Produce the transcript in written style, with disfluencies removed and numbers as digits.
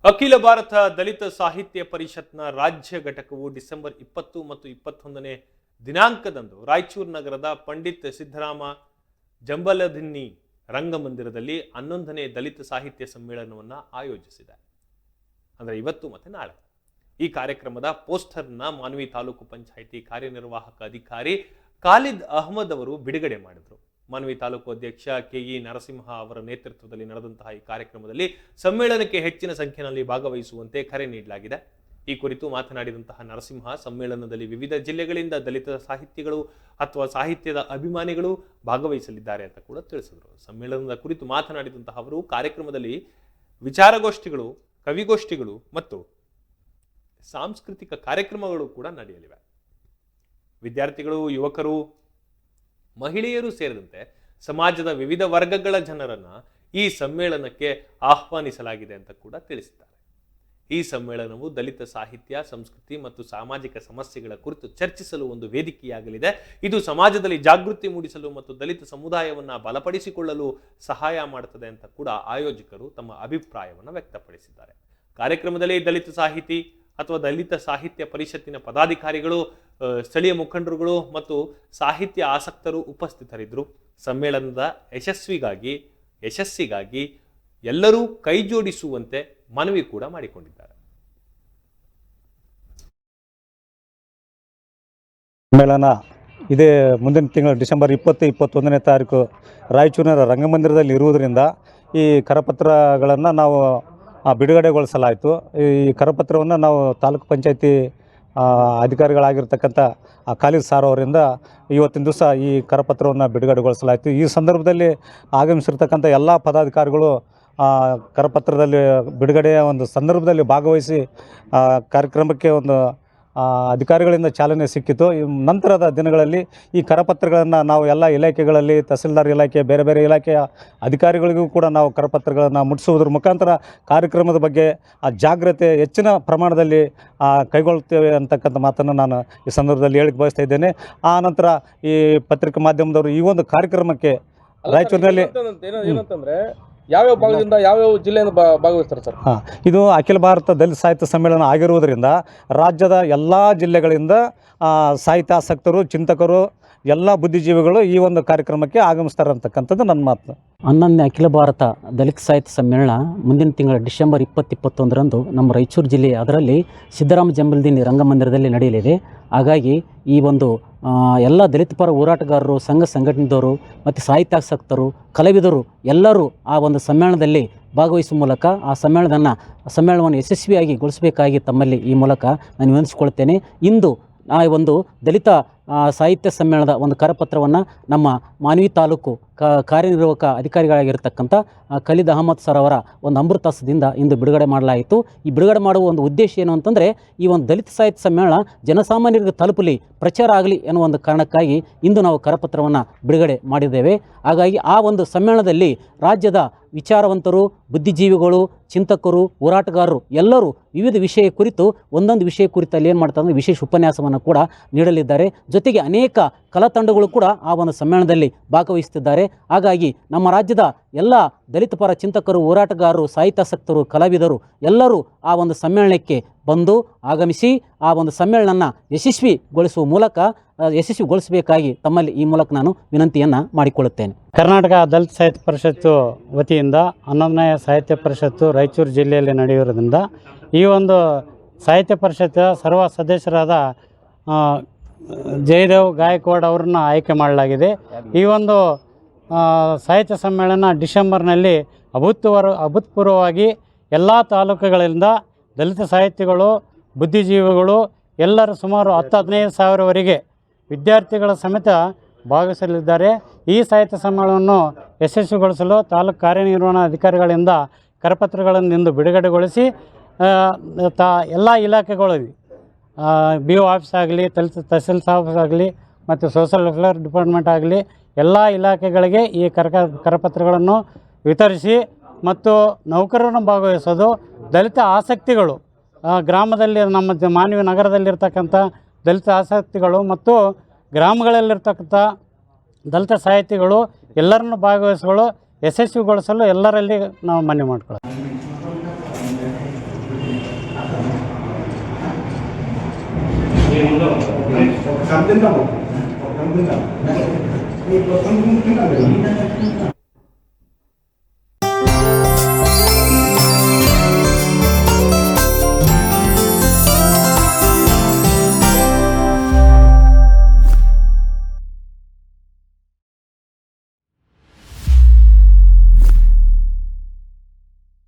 ಅಖಿಲ ಭಾರತ ದಲಿತ ಸಾಹಿತ್ಯ ಪರಿಷತ್ನ ರಾಜ್ಯ ಘಟಕವು ಡಿಸೆಂಬರ್ 20 ಮತ್ತು 21ನೇ ದಿನಾಂಕದಂದು ರಾಯಚೂರು ನಗರದ ಪಂಡಿತ್ ಸಿದ್ದರಾಮ ಜಂಬಲದಿನ್ನಿ ರಂಗಮಂದಿರದಲ್ಲಿ 11ನೇ ದಲಿತ ಸಾಹಿತ್ಯ ಸಮ್ಮೇಳನವನ್ನು ಆಯೋಜಿಸಿದೆ. ಅಂದ್ರೆ ಇವತ್ತು ಮತ್ತೆ ನಾಳೆ. ಈ ಕಾರ್ಯಕ್ರಮದ ಪೋಸ್ಟರ್ನ ಮಾನ್ವಿ ತಾಲೂಕು ಪಂಚಾಯಿತಿ ಕಾರ್ಯನಿರ್ವಾಹಕ ಅಧಿಕಾರಿ ಖಾಲಿದ್ ಅಹಮದ್ ಅವರು ಬಿಡುಗಡೆ ಮಾಡಿದರು. ಮಾನ್ವಿ ತಾಲೂಕು ಅಧ್ಯಕ್ಷ ಕೆಇ ನರಸಿಂಹ ಅವರ ನೇತೃತ್ವದಲ್ಲಿ ನಡೆದಂತಹ ಈ ಕಾರ್ಯಕ್ರಮದಲ್ಲಿ ಸಮ್ಮೇಳನಕ್ಕೆ ಹೆಚ್ಚಿನ ಸಂಖ್ಯೆಯಲ್ಲಿ ಭಾಗವಹಿಸುವಂತೆ ಕರೆ ನೀಡಲಾಗಿದೆ. ಈ ಕುರಿತು ಮಾತನಾಡಿದಂತಹ ನರಸಿಂಹ, ಸಮ್ಮೇಳನದಲ್ಲಿ ವಿವಿಧ ಜಿಲ್ಲೆಗಳಿಂದ ದಲಿತ ಸಾಹಿತಿಗಳು ಅಥವಾ ಸಾಹಿತ್ಯದ ಅಭಿಮಾನಿಗಳು ಭಾಗವಹಿಸಲಿದ್ದಾರೆ ಅಂತ ಕೂಡ ತಿಳಿಸಿದರು. ಸಮ್ಮೇಳನದ ಕುರಿತು ಮಾತನಾಡಿದಂತಹ ಅವರು, ಕಾರ್ಯಕ್ರಮದಲ್ಲಿ ವಿಚಾರಗೋಷ್ಠಿಗಳು, ಕವಿಗೋಷ್ಠಿಗಳು ಮತ್ತು ಸಾಂಸ್ಕೃತಿಕ ಕಾರ್ಯಕ್ರಮಗಳು ಕೂಡ ನಡೆಯಲಿವೆ. ವಿದ್ಯಾರ್ಥಿಗಳು, ಯುವಕರು, ಮಹಿಳೆಯರು ಸೇರಿದಂತೆ ಸಮಾಜದ ವಿವಿಧ ವರ್ಗಗಳ ಜನರನ್ನ ಈ ಸಮ್ಮೇಳನಕ್ಕೆ ಆಹ್ವಾನಿಸಲಾಗಿದೆ ಅಂತ ಕೂಡ ತಿಳಿಸಿದ್ದಾರೆ. ಈ ಸಮ್ಮೇಳನವು ದಲಿತ ಸಾಹಿತ್ಯ, ಸಂಸ್ಕೃತಿ ಮತ್ತು ಸಾಮಾಜಿಕ ಸಮಸ್ಯೆಗಳ ಕುರಿತು ಚರ್ಚಿಸಲು ಒಂದು ವೇದಿಕೆಯಾಗಲಿದೆ. ಇದು ಸಮಾಜದಲ್ಲಿ ಜಾಗೃತಿ ಮೂಡಿಸಲು ಮತ್ತು ದಲಿತ ಸಮುದಾಯವನ್ನ ಬಲಪಡಿಸಿಕೊಳ್ಳಲು ಸಹಾಯ ಮಾಡುತ್ತದೆ ಅಂತ ಕೂಡ ಆಯೋಜಕರು ತಮ್ಮ ಅಭಿಪ್ರಾಯವನ್ನು ವ್ಯಕ್ತಪಡಿಸಿದ್ದಾರೆ. ಕಾರ್ಯಕ್ರಮದಲ್ಲಿ ದಲಿತ ಸಾಹಿತಿ ಅಥವಾ ದಲಿತ ಸಾಹಿತ್ಯ ಪರಿಷತ್ತಿನ ಪದಾಧಿಕಾರಿಗಳು, ಸ್ಥಳೀಯ ಮುಖಂಡರುಗಳು ಮತ್ತು ಸಾಹಿತ್ಯ ಆಸಕ್ತರು ಉಪಸ್ಥಿತರಿದ್ದರು. ಸಮ್ಮೇಳನದ ಯಶಸ್ಸಿಗಾಗಿ ಎಲ್ಲರೂ ಕೈ ಜೋಡಿಸುವಂತೆ ಮನವಿ ಕೂಡ ಮಾಡಿಕೊಂಡಿದ್ದಾರೆ. ಸಮ್ಮೇಳನ ಇದೇ ಮುಂದಿನ ತಿಂಗಳು ಡಿಸೆಂಬರ್ 20-21ನೇ ತಾರೀಕು ರಾಯಚೂರಿನ ರಂಗಮಂದಿರದಲ್ಲಿ ಇರುವುದರಿಂದ ಈ ಕರಪತ್ರಗಳನ್ನು ನಾವು ಬಿಡುಗಡೆಗೊಳಿಸಲಾಯಿತು. ಈ ಕರಪತ್ರವನ್ನು ನಾವು ತಾಲೂಕು ಪಂಚಾಯತಿ ಅಧಿಕಾರಿಗಳಾಗಿರ್ತಕ್ಕಂಥ ಖಾಲಿದ್ ಸಾರ್ ಅವರಿಂದ ಇವತ್ತಿನ ದಿವಸ ಈ ಕರಪತ್ರವನ್ನು ಬಿಡುಗಡೆಗೊಳಿಸಲಾಯಿತು. ಈ ಸಂದರ್ಭದಲ್ಲಿ ಆಗಮಿಸಿರ್ತಕ್ಕಂಥ ಎಲ್ಲ ಪದಾಧಿಕಾರಿಗಳು ಕರಪತ್ರದಲ್ಲಿ ಬಿಡುಗಡೆಯ ಒಂದು ಸಂದರ್ಭದಲ್ಲಿ ಭಾಗವಹಿಸಿ ಕಾರ್ಯಕ್ರಮಕ್ಕೆ ಒಂದು ಅಧಿಕಾರಿಗಳಿಂದ ಚಾಲನೆ ಸಿಕ್ಕಿತು. ನಂತರದ ದಿನಗಳಲ್ಲಿ ಈ ಕರಪತ್ರಗಳನ್ನು ನಾವು ಎಲ್ಲ ಇಲಾಖೆಗಳಲ್ಲಿ, ತಹಸೀಲ್ದಾರ್ ಇಲಾಖೆ, ಬೇರೆ ಬೇರೆ ಇಲಾಖೆಯ ಅಧಿಕಾರಿಗಳಿಗೂ ಕೂಡ ನಾವು ಕರಪತ್ರಗಳನ್ನು ಮುಟ್ಟಿಸುವುದರ ಮುಖಾಂತರ ಕಾರ್ಯಕ್ರಮದ ಬಗ್ಗೆ ಜಾಗ್ರತೆ ಹೆಚ್ಚಿನ ಪ್ರಮಾಣದಲ್ಲಿ ಕೈಗೊಳ್ಳುತ್ತೇವೆ ಅಂತಕ್ಕಂಥ ಮಾತನ್ನು ನಾನು ಈ ಸಂದರ್ಭದಲ್ಲಿ ಹೇಳಿಕ್ಕೆ ಬಯಸ್ತಾ ಇದ್ದೇನೆ. ಆ ನಂತರ ಈ ಪತ್ರಿಕಾ ಮಾಧ್ಯಮದವರು ಈ ಒಂದು ಕಾರ್ಯಕ್ರಮಕ್ಕೆ ರಾಯಚೂರಿನಲ್ಲಿ ಏನಂತಂದ್ರೆ ಯಾವ್ಯಾವ ಭಾಗದಿಂದ ಯಾವ್ಯಾವ ಜಿಲ್ಲೆಯಿಂದ ಭಾಗವಹಿಸ್ತಾರೆ ಸರ್? ಇದು ಅಖಿಲ ಭಾರತ ದಲಿತ ಸಾಹಿತ್ಯ ಸಮ್ಮೇಳನ ಆಗಿರುವುದರಿಂದ ರಾಜ್ಯದ ಎಲ್ಲ ಜಿಲ್ಲೆಗಳಿಂದ ಸಾಹಿತ್ಯಾಸಕ್ತರು, ಚಿಂತಕರು, ಎಲ್ಲ ಬುದ್ಧಿಜೀವಿಗಳು ಈ ಒಂದು ಕಾರ್ಯಕ್ರಮಕ್ಕೆ ಆಗಮಿಸ್ತಾರೆ ಅಂತಕ್ಕಂಥದ್ದು ನನ್ನ ಮಾತು. 11ನೇ ಅಖಿಲ ಭಾರತ ದಲಿತ ಸಾಹಿತ್ಯ ಸಮ್ಮೇಳನ ಮುಂದಿನ ತಿಂಗಳ ಡಿಸೆಂಬರ್ 20-21ರಂದು ನಮ್ಮ ರಾಯಚೂರು ಜಿಲ್ಲೆ, ಅದರಲ್ಲಿ ಸಿದ್ದರಾಮ ಜಂಬಲದಿನ್ನಿ ರಂಗಮಂದಿರದಲ್ಲಿ ನಡೆಯಲಿದೆ. ಹಾಗಾಗಿ ಈ ಒಂದು ಎಲ್ಲ ದಲಿತ ಪರ ಹೋರಾಟಗಾರರು, ಸಂಘ ಸಂಘಟನೆದವರು ಮತ್ತು ಸಾಹಿತ್ಯಾಸಕ್ತರು, ಕಲಾವಿದರು ಎಲ್ಲರೂ ಆ ಒಂದು ಸಮ್ಮೇಳನದಲ್ಲಿ ಭಾಗವಹಿಸುವ ಮೂಲಕ ಆ ಸಮ್ಮೇಳನವನ್ನು ಯಶಸ್ವಿಯಾಗಿ ಗೊಳಿಸಬೇಕಾಗಿ ತಮ್ಮಲ್ಲಿ ಈ ಮೂಲಕ ನಾನು ವಿನಂತಿಸಿಕೊಳ್ತೇನೆ. ಇಂದು ಆ ಒಂದು ದಲಿತ ಸಾಹಿತ್ಯ ಸಮ್ಮೇಳನದ ಒಂದು ಕರಪತ್ರವನ್ನು ನಮ್ಮ ಮಾನ್ವಿ ತಾಲೂಕು ಕಾರ್ಯನಿರ್ವಾಹಕ ಅಧಿಕಾರಿಗಳಾಗಿರ್ತಕ್ಕಂಥ ಖಾಲಿದ್ ಅಹಮದ್ ಸರ್ ಅವರ ಒಂದು ಅಮೃತಾಸದಿಂದ ಇಂದು ಬಿಡುಗಡೆ ಮಾಡಲಾಯಿತು. ಈ ಬಿಡುಗಡೆ ಮಾಡುವ ಒಂದು ಉದ್ದೇಶ ಏನು ಅಂತಂದರೆ, ಈ ಒಂದು ದಲಿತ ಸಾಹಿತ್ಯ ಸಮ್ಮೇಳನ ಜನಸಾಮಾನ್ಯರಿಗೆ ತಲುಪಲಿ, ಪ್ರಚಾರ ಆಗಲಿ ಎನ್ನುವ ಒಂದು ಕಾರಣಕ್ಕಾಗಿ ಇಂದು ನಾವು ಕರಪತ್ರವನ್ನು ಬಿಡುಗಡೆ ಮಾಡಿದ್ದೇವೆ. ಹಾಗಾಗಿ ಆ ಒಂದು ಸಮ್ಮೇಳನದಲ್ಲಿ ರಾಜ್ಯದ ವಿಚಾರವಂತರು, ಬುದ್ಧಿಜೀವಿಗಳು, ಚಿಂತಕರು, ಹೋರಾಟಗಾರರು ಎಲ್ಲರೂ ವಿವಿಧ ವಿಷಯ ಕುರಿತು ಒಂದೊಂದು ವಿಷಯ ಕುರಿತಲ್ಲಿ ಏನು ಮಾಡ್ತಾರೆ ಅಂದರೆ ವಿಶೇಷ ಉಪನ್ಯಾಸವನ್ನು ಕೂಡ ನೀಡಲಿದ್ದಾರೆ. ಜೊತೆಗೆ ಅನೇಕ ಕಲಾತಂಡಗಳು ಕೂಡ ಆ ಒಂದು ಸಮ್ಮೇಳನದಲ್ಲಿ ಭಾಗವಹಿಸುತ್ತಿದ್ದಾರೆ. ಹಾಗಾಗಿ ನಮ್ಮ ರಾಜ್ಯದ ಎಲ್ಲ ದಲಿತ ಪರ ಚಿಂತಕರು, ಹೋರಾಟಗಾರರು, ಸಾಹಿತ್ಯಾಸಕ್ತರು, ಕಲಾವಿದರು ಎಲ್ಲರೂ ಆ ಒಂದು ಸಮ್ಮೇಳನಕ್ಕೆ ಬಂದು ಆಗಮಿಸಿ ಆ ಒಂದು ಸಮ್ಮೇಳನ ಯಶಸ್ವಿಗೊಳಿಸಬೇಕಾಗಿ ತಮ್ಮಲ್ಲಿ ಈ ಮೂಲಕ ನಾನು ವಿನಂತಿಯನ್ನು ಮಾಡಿಕೊಳ್ಳುತ್ತೇನೆ. ಕರ್ನಾಟಕ ದಲಿತ ಸಾಹಿತ್ಯ ಪರಿಷತ್ತು ವತಿಯಿಂದ 11ನೇ ಸಾಹಿತ್ಯ ಪರಿಷತ್ತು ರಾಯಚೂರು ಜಿಲ್ಲೆಯಲ್ಲಿ ನಡೆಯುವುದರಿಂದ ಈ ಒಂದು ಸಾಹಿತ್ಯ ಪರಿಷತ್ತಿನ ಸರ್ವ ಸದಸ್ಯರಾದ ಜಯದೇವ್ ಗಾಯಕ್ವಾಡ್ ಅವರನ್ನು ಆಯ್ಕೆ ಮಾಡಲಾಗಿದೆ. ಈ ಒಂದು ಸಾಹಿತ್ಯ ಸಮ್ಮೇಳನ ಡಿಸೆಂಬರ್ನಲ್ಲಿ ಅಭೂತಪೂರ್ವವಾಗಿ ಎಲ್ಲ ತಾಲೂಕುಗಳಿಂದ ದಲಿತ ಸಾಹಿತಿಗಳು, ಬುದ್ಧಿಜೀವಿಗಳು ಎಲ್ಲರೂ ಸುಮಾರು 10-15 ಸಾವಿರವರೆಗೆ ವಿದ್ಯಾರ್ಥಿಗಳ ಸಮೇತ ಭಾಗವಹಿಸಲಿದ್ದಾರೆ. ಈ ಸಾಹಿತ್ಯ ಸಮ್ಮೇಳನವನ್ನು ಯಶಸ್ವಿಗೊಳಿಸಲು ತಾಲೂಕು ಕಾರ್ಯನಿರ್ವಹಣಾ ಅಧಿಕಾರಿಗಳಿಂದ ಕರಪತ್ರಗಳನ್ನು ಇಂದು ಬಿಡುಗಡೆಗೊಳಿಸಿ ಎಲ್ಲ ಇಲಾಖೆಗಳು, BO ಆಫೀಸ್ ಆಗಲಿ, ತಹಸೀಲ್ ಆಫೀಸ್ ಆಗಲಿ ಮತ್ತು ಸೋಷಲ್ ವೆಲ್ಫೇರ್ ಡಿಪಾರ್ಟ್ಮೆಂಟ್ ಆಗಲಿ ಎಲ್ಲ ಇಲಾಖೆಗಳಿಗೆ ಈ ಕರಪತ್ರಗಳನ್ನು ವಿತರಿಸಿ ಮತ್ತು ನೌಕರರನ್ನು ಭಾಗವಹಿಸೋದು, ದಲಿತ ಆಸಕ್ತಿಗಳು ಗ್ರಾಮದಲ್ಲಿ ನಮ್ಮ ಮಾನ್ವಿ ನಗರದಲ್ಲಿರ್ತಕ್ಕಂಥ ದಲಿತ ಆಸಕ್ತಿಗಳು ಮತ್ತು ಗ್ರಾಮಗಳಲ್ಲಿರ್ತಕ್ಕಂಥ ದಲಿತ ಸಾಹಿತಿಗಳು ಎಲ್ಲರನ್ನು ಭಾಗವಹಿಸಲು ಯಶಸ್ವಿಗೊಳಿಸಲು ಎಲ್ಲರಲ್ಲಿ ನಾವು ಮನವಿ ಮಾಡ್ಕೊಳ್ಳೋದು. Sampai